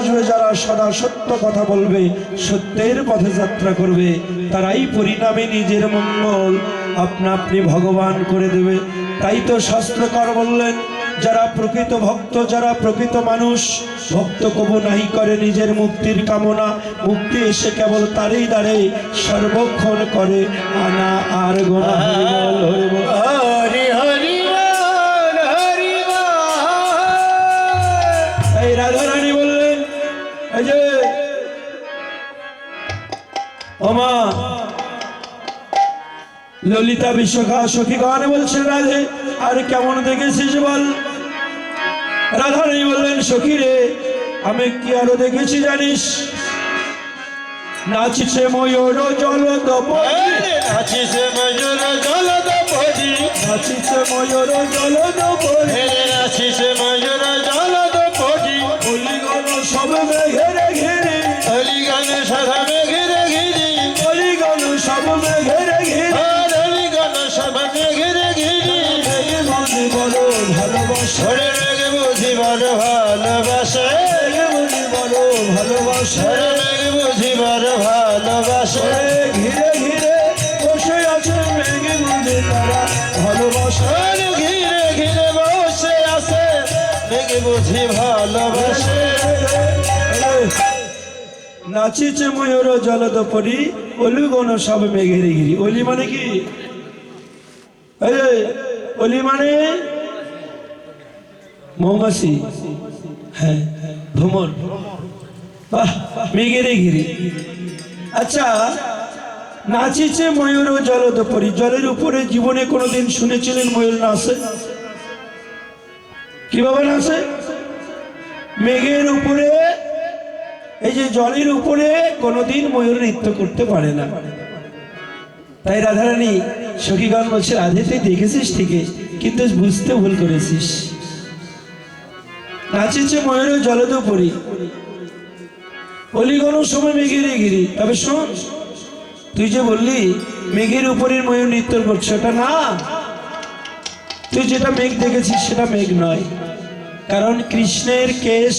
আসবে, যারা সদা সত্য কথা বলবে, সত্যের পথে যাত্রা করবে, তারাই পরিণামে নিজের মঙ্গল আপনা আপনি ভগবান করে দেবে। তাই তো শাস্ত্রকার বললেন, যারা প্রকৃত ভক্ত, যারা প্রকৃত মানুষ, ভক্ত কবু নাহি করে নিজের মুক্তির কামনা, মুক্তি এসে কেবল তারই দ্বারে সর্বক্ষণ করে আনা আর গোনা। হরি বল, হরি বল। এই রাধারানী বললেন, এই যে ওমা ললিতা বিশ্বখা সখী গানে বলছেন, রাধে আর কেমন দেখেছিস বল। রাধারানী বললেন, সখী রে আমি কি আরো দেখেছি জানিস? নাচিছে ময়ূর জলদপরি, নাচিছে ময়ূর জলদপরি, নাচিছে ময়ূর জলদপরি, নাচিছে ময়ূর জলদপরি। অলিগণ সব মেঘের ঘিরে, অলিগণ সারা মেঘের ঘিরি, অলিগণ সব মেঘের ঘিরে, অলিগণ সব মেঘের ঘিরি। মেঘে বুঝি বড় ভালোবাসে, ওরে মেঘ বুঝি বড় ভালোবাসে, মেঘে বুঝি বড় ভালোবাসে। ওরে মেঘ বুঝি বড় ভালোবাসে। ঘিরে ঘিরে বসে আছে মেঘে বুঝি তারা ভালোবাসে, ওরে ঘিরে ঘিরে বসে আছে মেঘ বুঝি ভালোবাসে। নাচিছে ময়ূর জলদপরি, অলিগণ সব মেঘের ঘিরি। অলি মানে কি? অলি মানে মৌমাছি, হ্যাঁ ভ্রমর, বাহ, মেঘের ঘিরি। আচ্ছা, নাচিছে ময়ূর জলদপরি, জলের উপরে জীবনে কোনোদিন শুনেছিলেন ময়ূর নাচে? কিভাবে নাচে? মেঘের উপরে, এই যে জলের উপরে কোনোদিন ময়ূর নৃত্য করতে পারে না। তাই রাধারানী সখীগণ বলছে, রাধে তুই দেখেছিস ঠিকই, কিন্তু বুঝতে ভুল করেছিস। নাচিছে ময়ূর জলদপরি, অলিগণ সময় মেঘের ঘিরি। তবে শোন, তুই যে বললি মেঘের উপরের ময়ূর নৃত্য করছে, ওটা না। তুই যেটা মেঘ দেখেছিস সেটা মেঘ নয়, কারণ কৃষ্ণের কেশ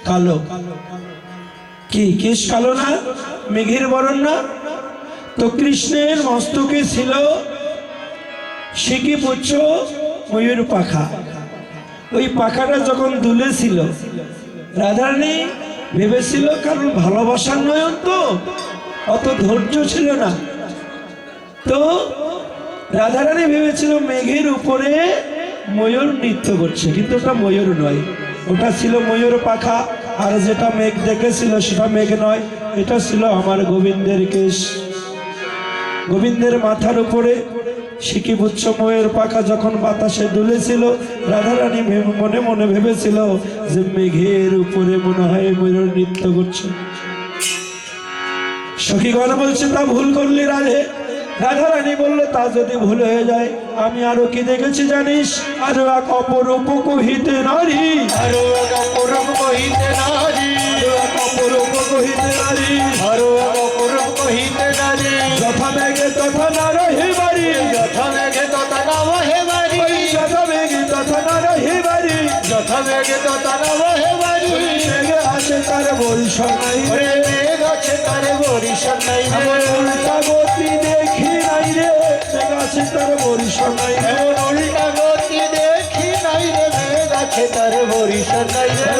কালো। কি কেশ কালো না? মেঘের বরণ না? তো কৃষ্ণের মস্তকে ছিল সিকিপুচ্ছ ময়ূর পাখা। ওই পাখাটা যখন দুলেছিল, রাধারানী ভেবেছিল, কারণ ভালোবাসার নয়ন তো অত ধৈর্য ছিল না, তো রাধারানী ভেবেছিল মেঘের উপরে ময়ূর নৃত্য করছে, কিন্তু ওটা ময়ূর নয়, ওটা ছিল ময়ূর পাখা। আর যেটা মেঘ দেখেছিল সেটা মেঘ নয়, এটা ছিল আমার গোবিন্দের কেশ। গোবিন্দের মাথার উপরে সিকিপুচ্ছ ময়ূর পাখা যখন বাতাসে দুলেছিল, রাধারানী মনে মনে ভেবেছিল যে মেঘের উপরে মনে হয় ময়ূর নৃত্য করছে। সখীগণ বলছে, তা ভুল করলি রাধে। রাধারানী বলল, তা যদি ভুল হয়ে যায়, আমি আরো কি দেখেছি জানিস? আরো এক অপরূপ কহিতে নারী, আরো এক অপরূপ কহিতে নারী, আরো এক অপরূপ কহিতে নারী, আরো এক অপরূপ কহিতে নারী। যথা মেঘে তথা না রহে বাড়ি, যথা মেঘে তথা না বহে বাড়ি, যথা মেঘে তথা না রহে বাড়ি, যথা মেঘে তথা না বহে বাড়ি। মেঘে আসে তার বরিশন নাই, ওরে মেঘ আছে তার বরিশন নাই রে, এমন উল্টা গতি দেখি নাই রে, মেঘ আছে তার বরিশন নাই রে। এমন উল্টা গতি দেখি নাই রে, মেঘ আছে তার বরিশন নাই রে।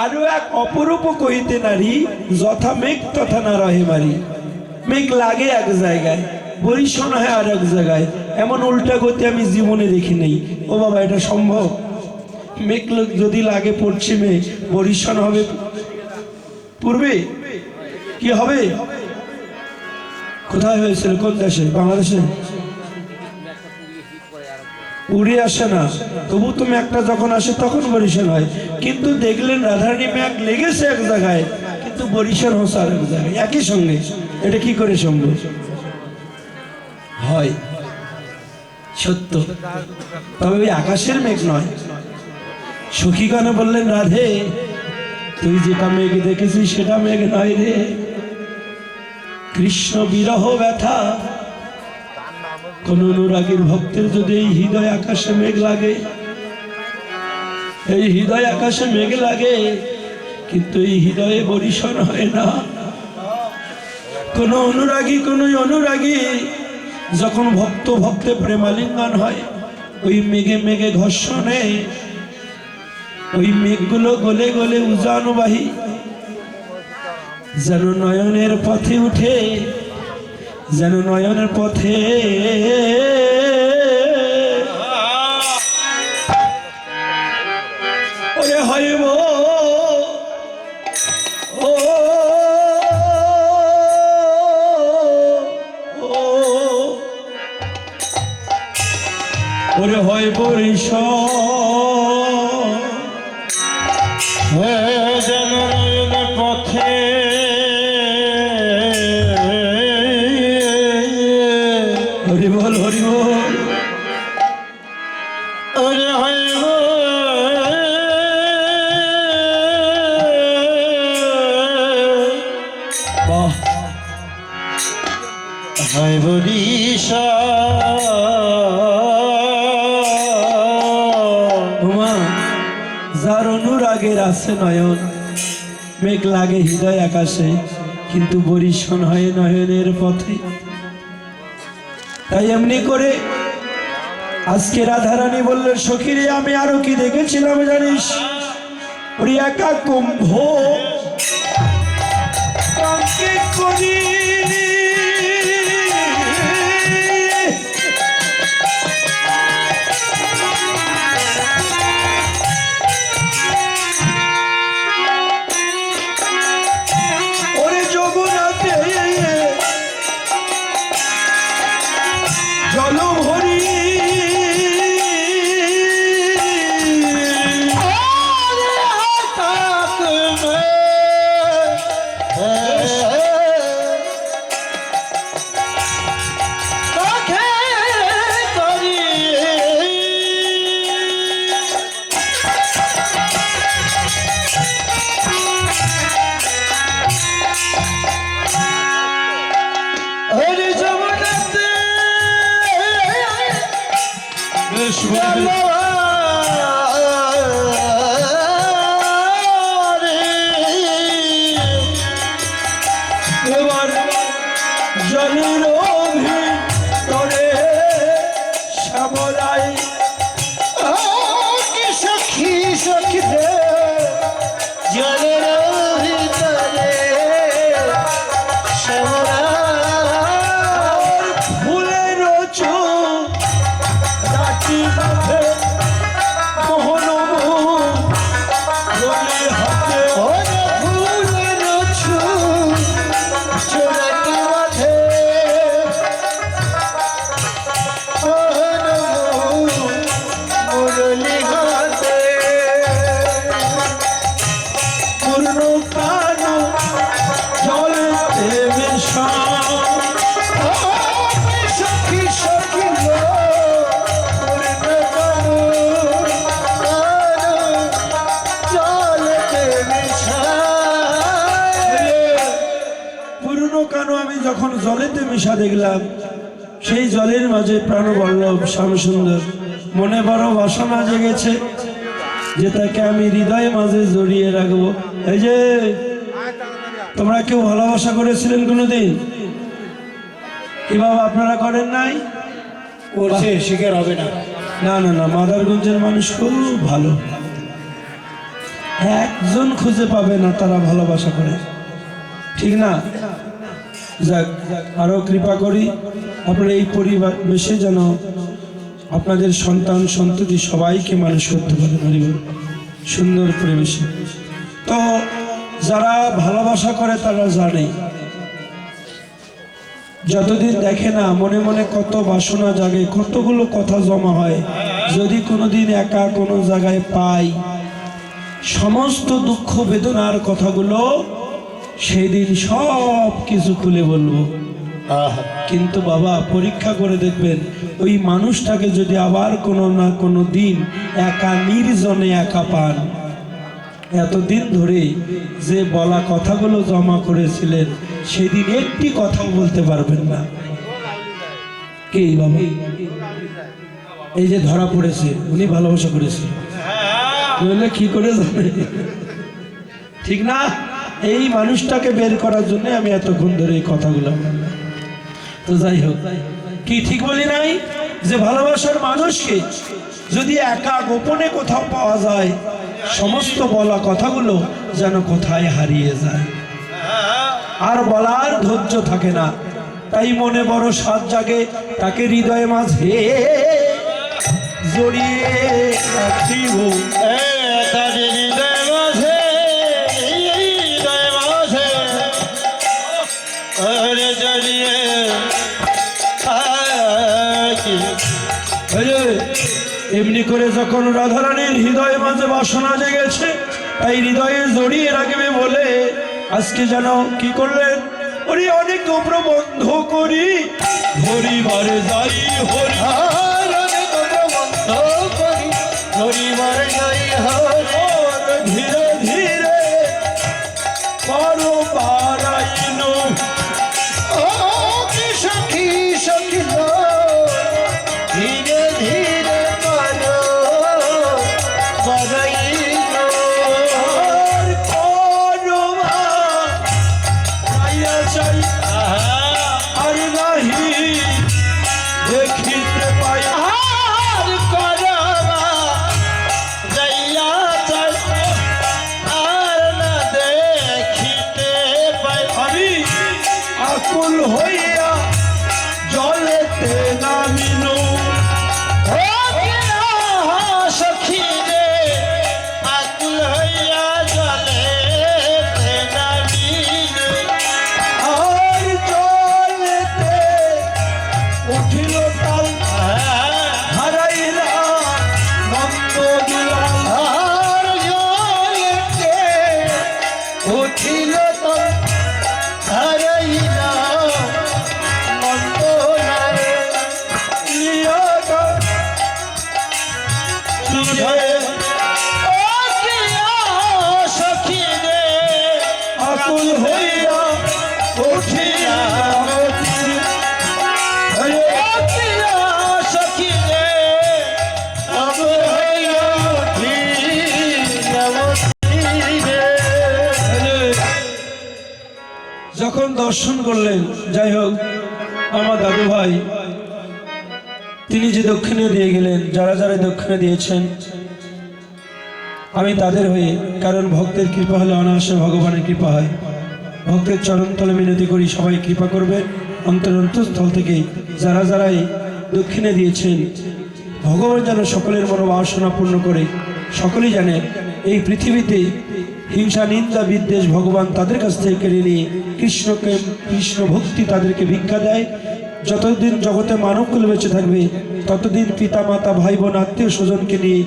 আরো এক অপরূপ কহিতে নারী, যথা মেঘ তথা না রহে বাড়ি। মেঘ লাগে এক জায়গায়, বরিশন হয় আর এক জায়গায়, এমন উল্টা গতি আমি জীবনে দেখি নেই। ও বাবা, এটা সম্ভব? মেঘ যদি লাগে পশ্চিমে, বরিশন হবে পূর্বে, কি হবে? কোথায় হয়েছিল? কোন দেশে? বাংলাদেশে? উড়ে আসে না, তবু তুমি একটা যখন আসে তখন বরিশাল হয়। কিন্তু দেখলেন রাধারানী মেঘ লেগেছে এক জায়গায়, কিন্তু বরিশাল হচ্ছে আর এক জায়গায় একই সঙ্গে। এটা কি করে সম্ভব হয়? সত্য, তবে ওই আকাশের মেঘ নয়। সখীগণ বললেন, রাধে তুই যেটা মেঘ দেখেছিস সেটা মেঘ নয় রে, কৃষ্ণ বিরহ ব্যথা। কোন অনুরাগীর ভক্তের যদি এই হৃদয় আকাশে মেঘ লাগে, এই হৃদয় আকাশে মেঘ লাগে, কিন্তু এই হৃদয়ে বরিশন হয় না। কোন অনুরাগী যখন ভক্ত ভক্তে প্রেমালিঙ্গন হয়, ওই মেঘে মেঘে ঘর্ষণে ওই মেঘগুলো গলে গলে উজানবাহী যেন নয়নের পথে উঠে, যেন নয়নের পথে ওরে হইব ও ওরে হয় বরিশন যেন নয়নের পথে হরি বল হরি বল। ওরে হইব বাহ, হয় বরিশান। ওমা, যার অনুরাগের আছে নয়ন, মেঘ লাগে হৃদয় আকাশে, কিন্তু বরিশন হয় নয়নের পথে। তাই এমনি করে আজকে রাধারানী বললেন, সখীরে আমি আরো কি দেখেছিলাম জানিস? ওই একা কুম্ভ কাকে করি ওরে যমুনাতে জল ভরি এবার জলের ভিতরে শ্যামলাই সখী সখী জলের ভিতরে শ্যামলা ফুলের রাখি বাঁধে মোহন হাতে ফুলের চোরাটি মাঠে মুরলি হাতে পূর্ণ কানো জলেতে মেশা সখী সখী জলতে পুরনো কানো আমি যখন জলেতে মিশা দেখলাম, সেই জলের মাঝে প্রাণবল্লভ শ্যামসুন্দর মনে বড় বাসনা জেগেছে যে তাকে আমি হৃদয় মাঝে জড়িয়ে রাখবো। এই যে তোমরা কেউ ভালোবাসা করেছিলেন কোনোদিন? কি বাবা আপনারা করেন নাই? করছে শিকার হবে না। না না না, মাদারগঞ্জের মানুষ খুব ভালো, একজন খুঁজে পাবে না তারা ভালোবাসা করে, ঠিক না? যাক, আরো কৃপা করি আপনারা এই পরিবার বেশি যেন আপনাদের সন্তান সন্ততি সবাইকে মানুষ করতে পারে সুন্দর পরিবেশে। তো যারা ভালোবাসা করে তারা জানে, যতদিন দেখে না মনে মনে কত বাসনা জাগে, কতগুলো কথা জমা হয়। যদি কোনোদিন একা কোনো জায়গায় পাই, সমস্ত দুঃখ বেদনার কথাগুলো সেদিন সব কিছু খুলে বলবো। কিন্তু বাবা পরীক্ষা করে দেখবেন, ওই মানুষটাকে যদি আবার কোনো না কোনো দিন একা নির্জনে একা পান, এতদিন ধরে যে বলা কথাগুলো জমা করেছিলেন সেদিন একটি কথাও বলতে পারবেন না। কে বাবা? এই যে ধরা পড়েছে, উনি ভালোবাসা করেছে, নইলে কি করে যাবে? ঠিক না? এই মানুষটাকে বের করার জন্য আমি এতক্ষণ ধরে এই কথাগুলো বললাম। তো যাই হোক, কি ঠিক বলি নাই যে ভালোবাসার মানুষকে যদি একা গোপনে কোথাও পাওয়া যায়, সমস্ত বলা কথাগুলো যেন কোথায় হারিয়ে যায়, আর বলার ধৈর্য থাকে না। তাই মনে বড় সাত জাগে, তাকে হৃদয়ে মাঝে জড়িয়ে রাখিব। এমনি করে যখন রাধারানীর হৃদয়ে মাঝে বাসনা জেগেছে, তাই হৃদয়ে জড়িয়ে রাখবে বলে আজকে যেন কি করলেন, ওরে অনেক প্রবন্ধ করি হরিবারে যাই হরি, ধীরে ধীরে পারো পারাইন। সখী সখী ধীরে ধীরে পারো বারাইন। আর করো মায়া চাই আর নাহি দেখিতে পাই। আর করবা যাইয়া চাই আর না দেখিতে পাই। আমি আকুল হইয়া জলেতে নামিনু। সখী রে আকুল হইয়া জলে নামিনু। আর জলেতে উঠিল তাল হারাইলা নন্দ দুলাল। আর জলেতে উঠিল তো হারাইলা নন্দলাল। লিয়াটা তুঝে সখী রে আকুল হইয়া উঠিয়া সখী রে আকুল হইয়া উঠিলা রে। যখন দর্শন করলেন, যাই হোক আমার দাদু ভাই তিনি যে দক্ষিণে দিয়ে গেলেন, যারা যারা দক্ষিণে দিয়েছেন আমি তাদের হয়ে, কারণ ভক্তের কৃপা হলে অনায়াসে ভগবানের কৃপা হয়। ভক্তের চরণতলে মিনতি করি সবাই কৃপা করবে অন্তরস্থল থেকে। যারা যারাই দক্ষিণে দিয়েছেন, ভগবান যেন সকলের মনোবাসনা পূর্ণ করে। সকলেই জানে এই পৃথিবীতে হিংসা নিন্দা বিদ্বেষ ভগবান তাদের কাছ থেকে কেড়ে নিয়ে কৃষ্ণকে কৃষ্ণ ভক্তি তাদেরকে ভিক্ষা দেয়। যতদিন জগতে মানবকুল বেঁচে থাকবে ততদিন পিতা মাতা ভাই বোন আত্মীয় স্বজনকে নিয়ে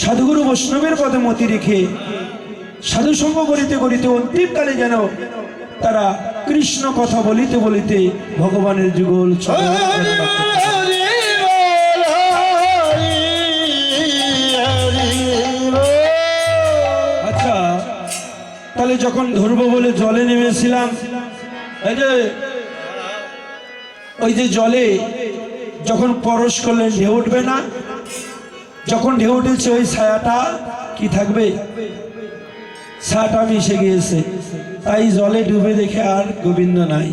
সাধুগুরু বৈষ্ণবের পদে মতি রেখে সাধুসঙ্গ করিতে করিতে অন্তিমকালে যেন তারা কৃষ্ণ কথা বলিতে বলিতে ভগবানের যুগল চরণ যেন লাভ করতে পারে। আচ্ছা, তাহলে যখন ধরবো বলে জলে নেমেছিলাম, এই যে ওই যে জলে যখন পরশ করলেন ঢেউ উঠবে না? যখন ঢেউ উঠেছে ওই ছায়াটা কি থাকবে? ছায়াটা মিশে গিয়েছে। তাই জলে ডুবে দেখে আর গোবিন্দ নাই।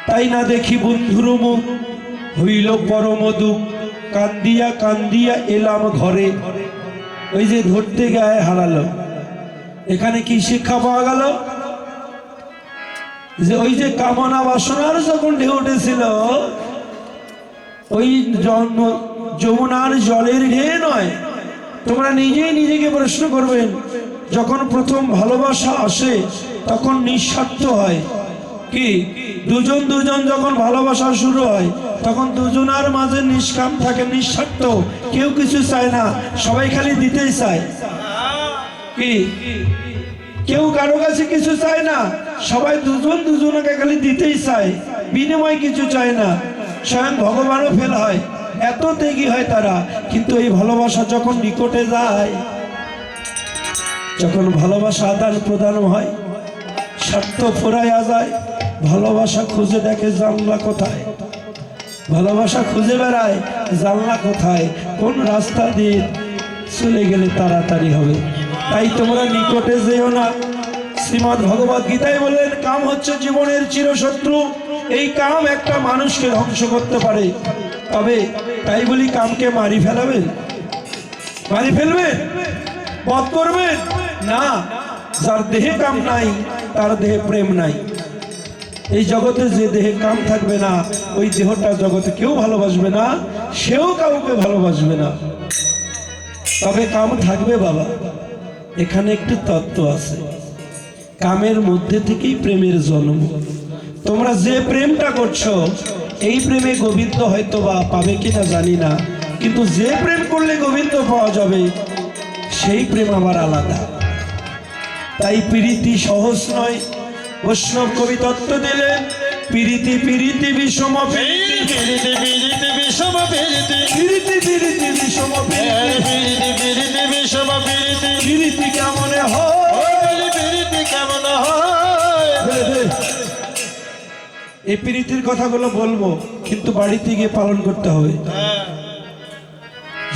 তাই না দেখি বন্ধুর মুখ, হইল পরম দুঃখ, কান্দিয়া কান্দিয়া এলাম ঘরে। ওই যে ধরতে গায়ে হারালো। এখানে কি শিক্ষা পাওয়া গেল? যে ওই যে কামনা বাসনার যখন ঢেউ উঠেছিল, ওই যমুনার জলের ঢেউ নয়। তোমরা নিজেই নিজেকে প্রশ্ন করবেন, যখন প্রথম ভালোবাসা আসে তখন নিঃস্বার্থ হয়। কি দুজন দুজন যখন ভালোবাসা শুরু হয় তখন দুজনার মাঝে নিষ্কাম থাকে, নিঃস্বার্থ, কেউ কিছু চায় না, সবাই খালি দিতেই চায়। কি কেউ কারো কাছে কিছু চায় না, সবাই দুজন দুজনকে খালি দিতেই চায়, বিনিময় কিছু চায় না। স্বয়ং ভগবানও ফেল হয়, এত ত্যাগী হয় তারা। কিন্তু এই ভালোবাসা যখন নিকটে যায়, যখন ভালোবাসা আদান প্রদান হয়, স্বার্থ ফুরাইয়া যায়, ভালোবাসা খুঁজে দেখে জানলা কোথায়, ভালোবাসা খুঁজে বেড়ায় জানলা কোথায়, কোন রাস্তা দিয়ে চলে গেলে তাড়াতাড়ি হবে। তাই তোমরা নিকটে যেও না। শ্রীমদ্ ভগবত গীতায় বললেন কাম হচ্ছে জীবনের চিরশত্রু। এই কাম একটা মানুষকে ধ্বংস করতে পারে। তবে তাই বলি কামকে মারি ফেলাবেন, মারি ফেলবেন, বধ করবেন না। যার দেহে কাম নাই তার দেহে প্রেম নাই। এই জগতে যে দেহে কাম থাকবে না ওই দেহটা জগতে কেউ ভালোবাসবে না, সেও কাউকে ভালোবাসবে না। তবে কাম থাকবে বাবা। এখানে একটি তত্ত্ব আছে, কামের মধ্যে থেকেই প্রেমের জন্ম। তোমরা যে প্রেমটা করছো এই প্রেমে গোবিন্দ হয়তো বা পাবে কিনা জানি না, কিন্তু যে প্রেম করলে গোবিন্দ পাওয়া যাবে সেই প্রেম আবার আলাদা। তাই প্রীতি সহজ নয়। বৈষ্ণব কবি তত্ত্ব দিলেন প্রীতি প্রীতি বিষম প্রীতি পিরিতি পিরিতি বিষম পিরিতি প্রীতি প্রীতি বিষম পিরিতি পিরিতি বিষম পিরিতি প্রীতি কেমন হয়? ওই পিরিতি কেমন হয়? এই প্রীতির কথাগুলো বলবো, কিন্তু বাড়িতে গিয়ে পালন করতে হবে।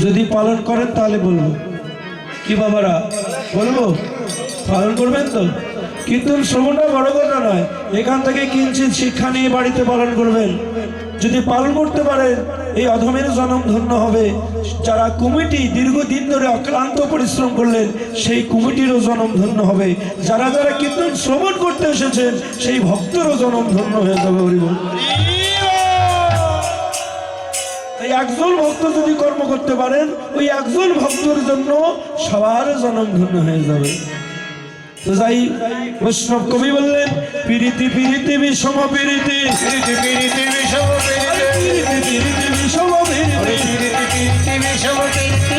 যদি পালন করেন তাহলে বলবো। কি বাবারা বলবো? পালন করবেন তো? কিন্তু শ্রবণটা বড় কথা নয়, এখান থেকে কিঞ্চিত শিক্ষা নিয়ে বাড়িতে পালন করবেন। যদি পালন করতে পারেন এই অধমের জন্ম ধন্য হবে। যারা কমিটি দীর্ঘদিন ধরে অক্লান্ত পরিশ্রম করলেন সেই কমিটিরও জন্ম ধন্য হবে। যারা যারা কীর্তন শ্রবণ করতে এসেছেন সেই ভক্তরও জন্ম ধন্য হয়ে যাবে। হরিবল। এই একজন ভক্ত যদি কর্ম করতে পারেন ওই একজন ভক্তর জন্য সবার জন্ম ধন্য হয়ে যাবে। তো যাই বৈষ্ণব কবি বললেন প্রীতি প্রীতি বিষম প্রীতি পিরিতি পিরিতি বিষম পিরিতি প্রীতি প্রীতি বিষম প্রীতি পিরিতি পিরিতি বিষম পিরিতি